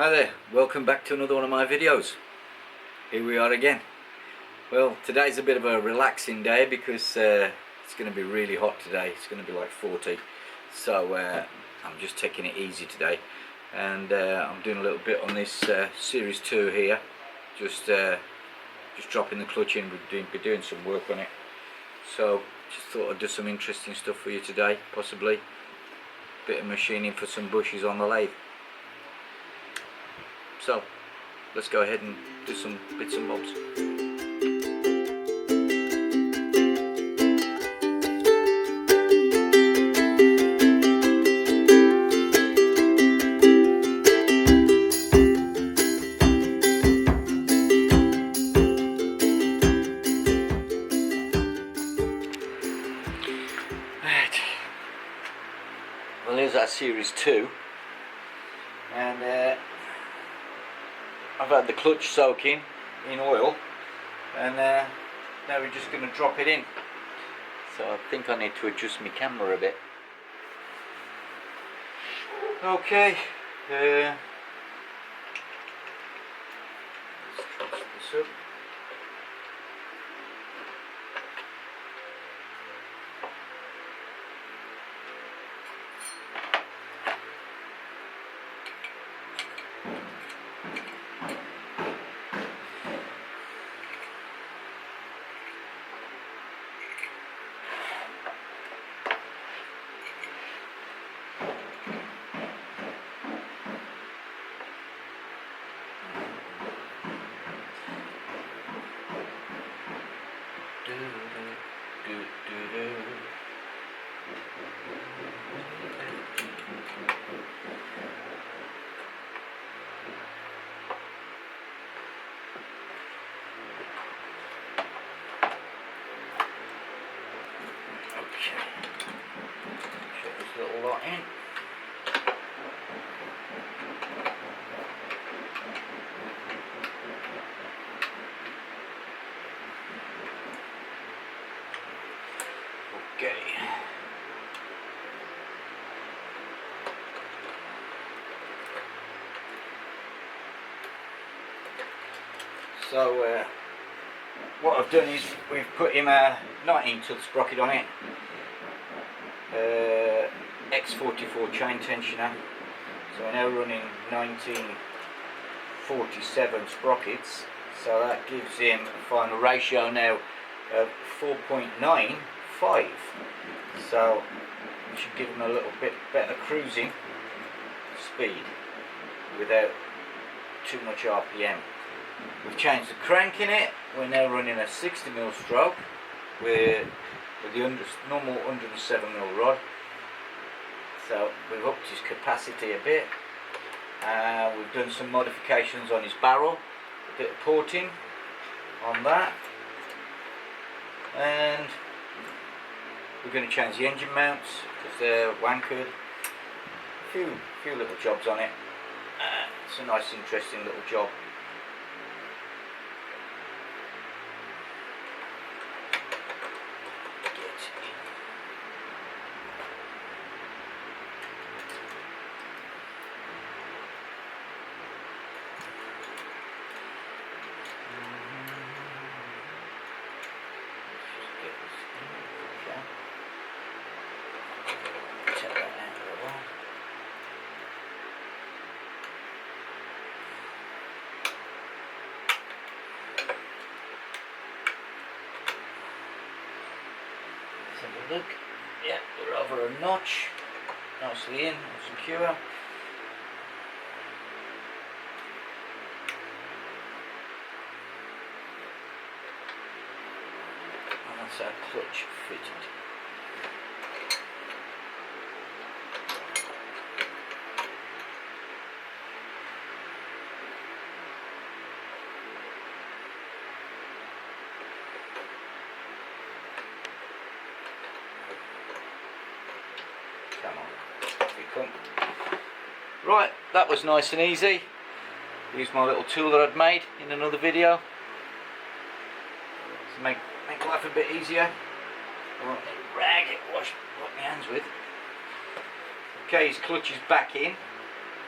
Hi there, welcome back to another one of my videos. Here we are again. Well, today's a bit of a relaxing day because it's going to be really hot today. It's going to be like 40, so I'm just taking it easy today, and I'm doing a little bit on this Series 2 here. Just dropping the clutch in. We'll be doing some work on it, so just thought I'd do some interesting stuff for you today, possibly bit of machining for some bushes on the lathe. So let's go ahead and do some bits and bobs. Right. Well, here's our Series 2, and I've had the clutch soaking in oil, and now we're just going to drop it in. So I think I need to adjust my camera a bit. Okay, let's trust this up. Okay, shut this little lot in. Okay. So what I've done is we've put him a 19-tooth sprocket on it, X44 chain tensioner. So we're now running 1947 sprockets. So that gives him a final ratio now of 4.95. So we should give him a little bit better cruising speed without too much RPM. We've changed the crank in it. We're now running a 60mm stroke with the normal 107mm rod. So we've upped his capacity a bit. We've done some modifications on his barrel, a bit of porting on that, and we're going to change the engine mounts because they're wankered. A few little jobs on it. It's a nice, interesting little job. Have a look. Yeah, we're over a notch. Nicely in, secure. And that's our clutch fitted. Come on, off you come. Right, that was nice and easy. Used my little tool that I'd made in another video to make life a bit easier. I want a rag to wash my hands with. Okay, his clutch is back in.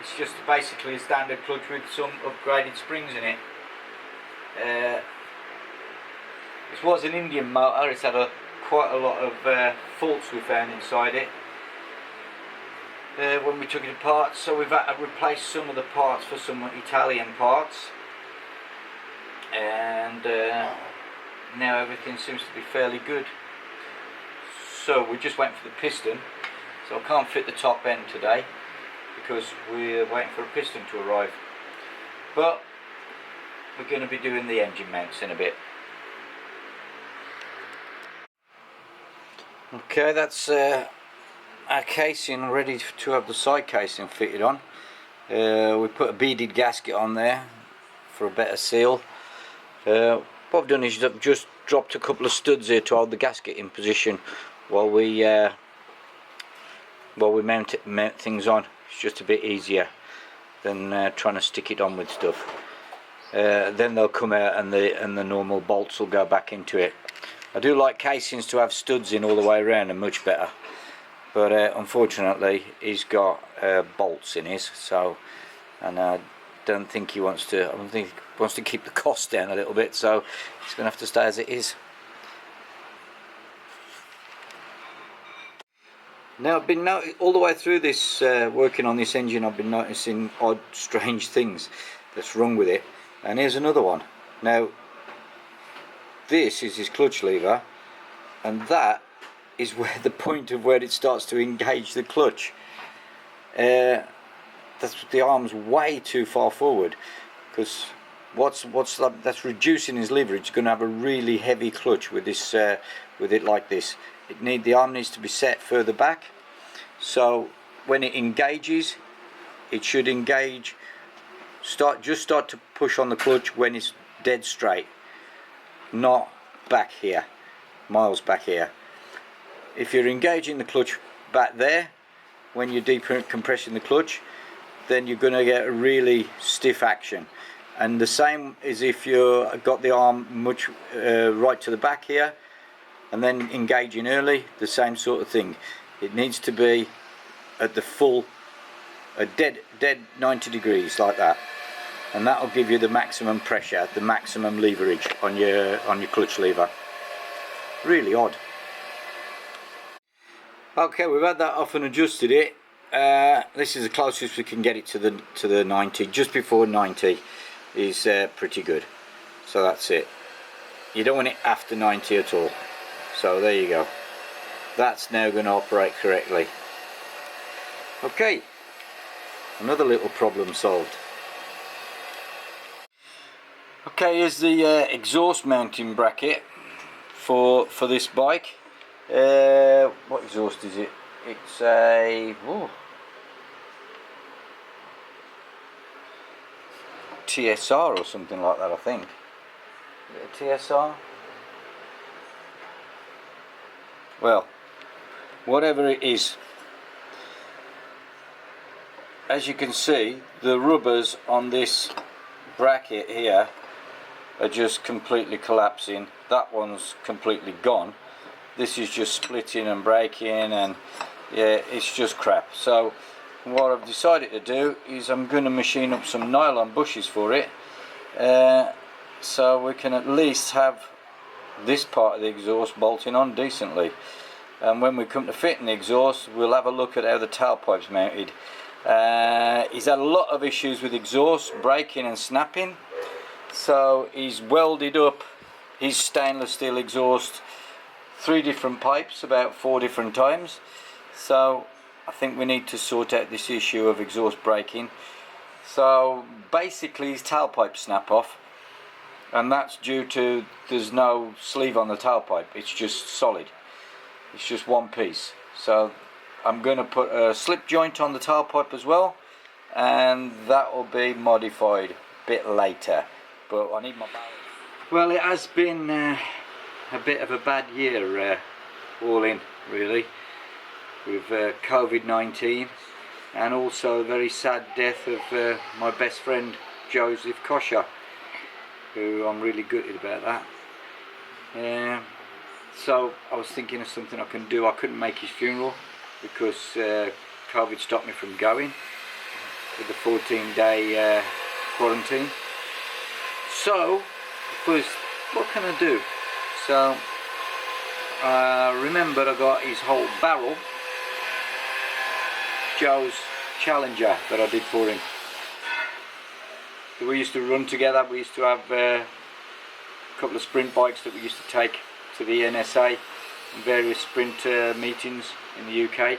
It's just basically a standard clutch with some upgraded springs in it. This was an Indian motor. It's had quite a lot of faults we found inside it when we took it apart, so we've had to replace some of the parts for some Italian parts, and now everything seems to be fairly good. So we just went for the piston, so I can't fit the top end today because we're waiting for a piston to arrive, but we're going to be doing the engine mounts in a bit. Okay, that's our casing ready to have the side casing fitted on. We put a beaded gasket on there for a better seal. What I've done is I've just dropped a couple of studs here to hold the gasket in position while we mount things on. It's just a bit easier than trying to stick it on with stuff. Then they'll come out and the normal bolts will go back into it. I do like casings to have studs in all the way around, and much better, but unfortunately he's got bolts in his, so, and I don't think he wants to. I don't think he wants to keep the cost down a little bit, so he's going to have to stay as it is. Now I've been all the way through this working on this engine, I've been noticing odd, strange things that's wrong with it, and here's another one. Now this is his clutch lever, and that is where the point of where it starts to engage the clutch. That's the arm's way too far forward, because that's reducing his leverage. It's going to have a really heavy clutch with this, with it like this. The arm needs to be set further back, so when it engages, it should engage. Start to push on the clutch when it's dead straight, not back here, miles back here. If you're engaging the clutch back there when you're decompressing the clutch, then you're going to get a really stiff action. And the same as if you've got the arm much right to the back here and then engaging early, the same sort of thing. It needs to be at the full, a dead 90 degrees like that, and that will give you the maximum pressure, the maximum leverage on your clutch lever. Really odd. Okay, we've had that off and adjusted it. This is the closest we can get it to the 90. Just before 90 is pretty good. So that's it. You don't want it after 90 at all. So there you go. That's now going to operate correctly. Okay, another little problem solved. Okay, here's the exhaust mounting bracket for this bike. What exhaust is it? It's a TSR or something like that, I think. Is it a TSR? Well, whatever it is, as you can see, the rubbers on this bracket here are just completely collapsing. That one's completely gone. This is just splitting and breaking, and yeah, it's just crap. So what I've decided to do is I'm going to machine up some nylon bushes for it, so we can at least have this part of the exhaust bolting on decently. And when we come to fitting the exhaust, we'll have a look at how the tailpipe's mounted. He's had a lot of issues with exhaust breaking and snapping, so he's welded up his stainless steel exhaust 3 different pipes about 4 different times. So I think we need to sort out this issue of exhaust breaking. So basically his tailpipe snap off, and that's due to there's no sleeve on the tailpipe. It's just solid. It's just one piece. So I'm going to put a slip joint on the tailpipe as well, and that will be modified a bit later. But I need my balance. Well, it has been a bit of a bad year all in, really, with COVID-19, and also a very sad death of my best friend Joseph Kosher, who I'm really gutted about that. So I was thinking of something I can do. I couldn't make his funeral because COVID stopped me from going, with the 14-day quarantine. So first, what can I do? So remember, I got his whole barrel, Joe's Challenger that I did for him. We used to run together. We used to have a couple of sprint bikes that we used to take to the NSA and various sprint meetings in the UK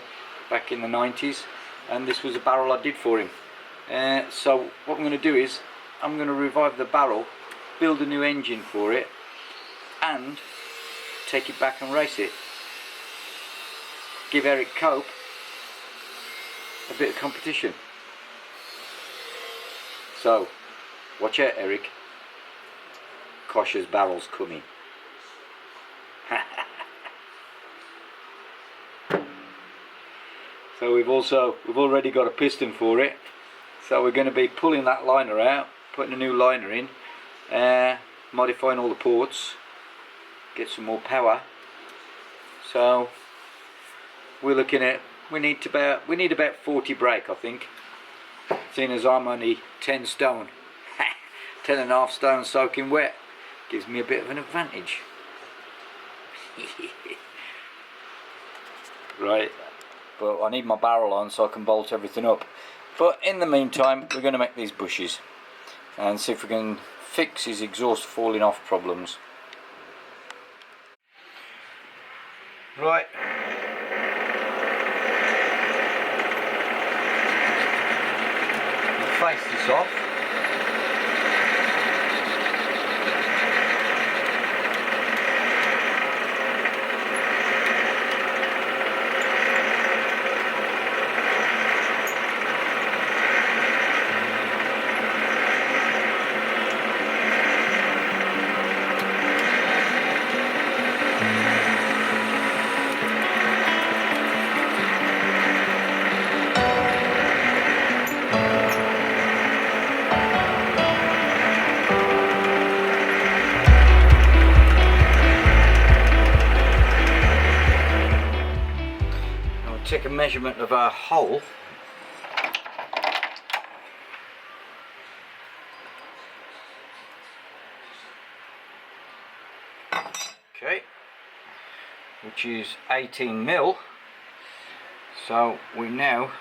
back in the 90s, and this was a barrel I did for him. So what I'm going to do is I'm going to revive the barrel, build a new engine for it, and take it back and race it. Give Eric Cope a bit of competition. So watch out, Eric. Kosher's barrel's coming. So we've already got a piston for it. So we're going to be pulling that liner out, putting a new liner in, modifying all the ports, get some more power. So we're looking at we need about 40 brake, I think, seeing as I'm only 10 stone. 10.5 stone soaking wet gives me a bit of an advantage. Right, but I need my barrel on so I can bolt everything up. But in the meantime, we're going to make these bushes and see if we can fix his exhaust falling off problems. Right. Face this off. Take a measurement of our hole. Okay, which is 18 mil. So we now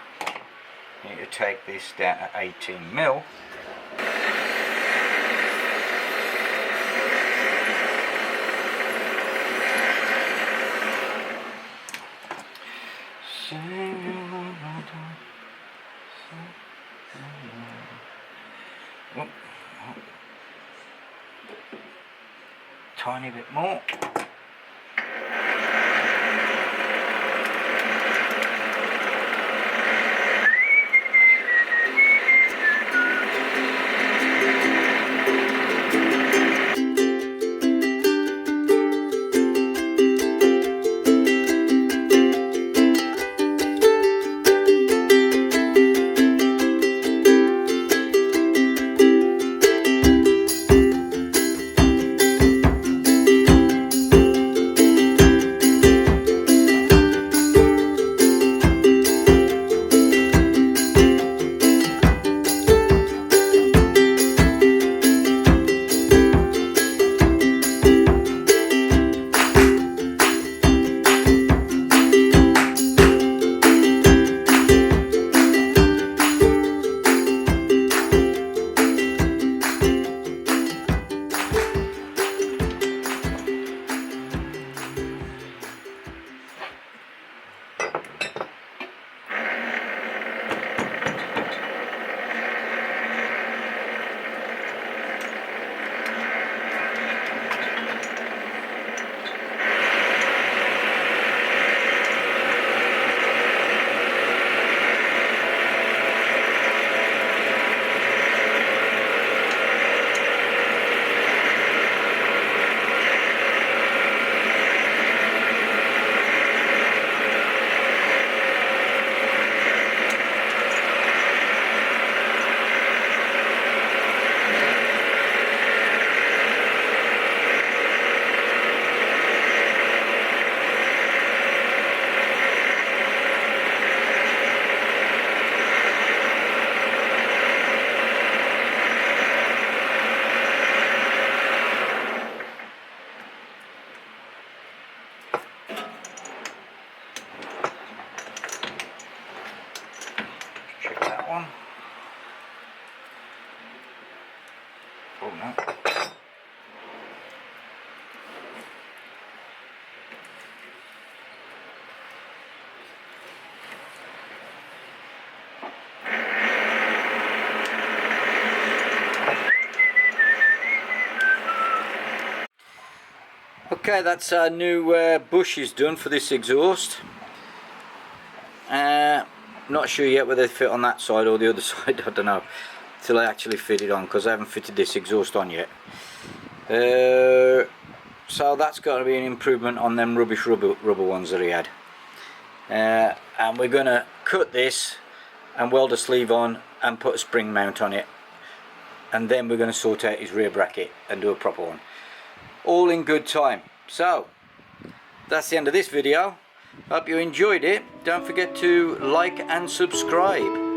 need to take this down at 18 mil. Tiny bit more. Oh no. Okay, that's our new bushes done for this exhaust. Not sure yet whether they fit on that side or the other side, I don't know, till I actually fit it on, because I haven't fitted this exhaust on yet. So that's got to be an improvement on them rubbish rubber ones that he had. And we're going to cut this and weld a sleeve on and put a spring mount on it, and then we're going to sort out his rear bracket and do a proper one, all in good time. So that's the end of this video. Hope you enjoyed it. Don't forget to like and subscribe.